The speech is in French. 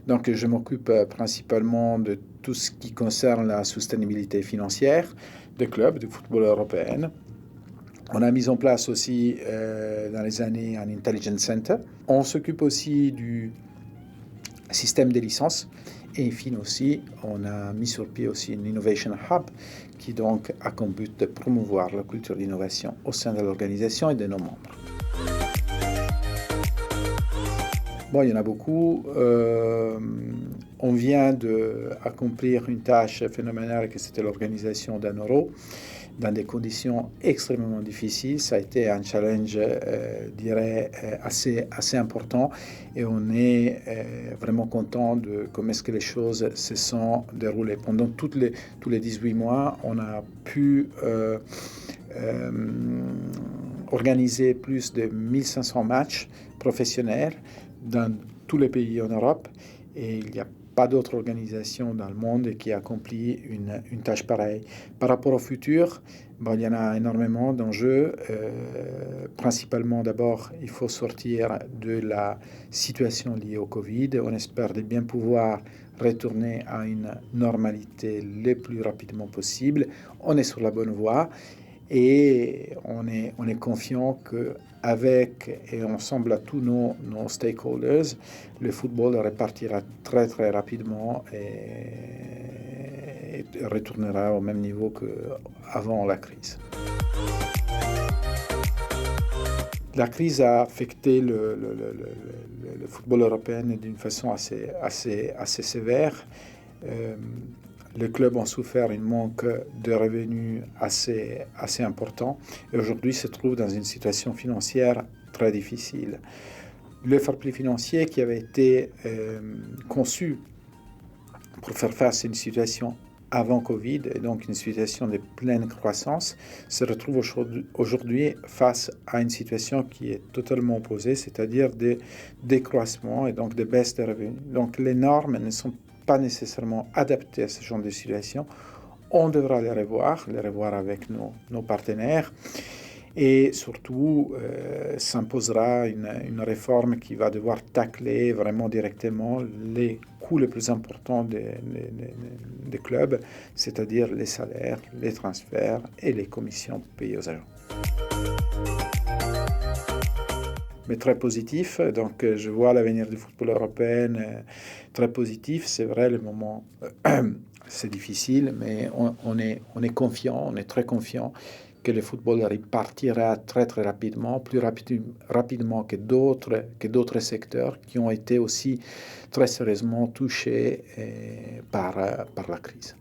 Donc, je m'occupe principalement de tout ce qui concerne la soutenabilité financière des clubs de football européen. On a mis en place aussi dans les années un Intelligence Center. On s'occupe aussi du système des licences. Et enfin aussi, on a mis sur pied aussi une Innovation Hub qui donc a comme but de promouvoir la culture d'innovation au sein de l'organisation et de nos membres. Bon, il y en a beaucoup. On vient d'accomplir une tâche phénoménale que c'était l'organisation d'un Euro dans des conditions extrêmement difficiles. Ça a été un challenge, assez important et on est vraiment content de comment est-ce que les choses se sont déroulées. Pendant tous les 18 mois, on a pu organiser plus de 1500 matchs professionnels dans tous les pays en Europe et il n'y a pas d'autre organisation dans le monde qui a accompli une tâche pareille. Par rapport au futur, bon, il y en a énormément d'enjeux. Principalement, d'abord, il faut sortir de la situation liée au Covid. On espère de bien pouvoir retourner à une normalité le plus rapidement possible. On est sur la bonne voie. Et on est confiant qu'avec et ensemble à tous nos stakeholders, le football repartira très très rapidement et retournera au même niveau qu'avant la crise. La crise a affecté le football européen d'une façon assez sévère. Les clubs ont souffert un manque de revenus assez important et aujourd'hui se trouvent dans une situation financière très difficile. Le fair play financier qui avait été conçu pour faire face à une situation avant Covid et donc une situation de pleine croissance se retrouve aujourd'hui face à une situation qui est totalement opposée, c'est-à-dire des décroissements et donc des baisses de revenus. Donc les normes ne sont pas nécessairement adaptées à ce genre de situation. On devra les revoir avec nos partenaires et surtout s'imposera une réforme qui va devoir tacler vraiment directement les coûts les plus importants des clubs, c'est-à-dire les salaires, les transferts et les commissions payées aux agents. Mais très positif, donc je vois l'avenir du football européen très positif. C'est vrai, le moment c'est difficile, mais on est confiant, on est très confiant que le football repartira très très rapidement, plus rapidement que d'autres secteurs qui ont été aussi très sérieusement touchés par la crise.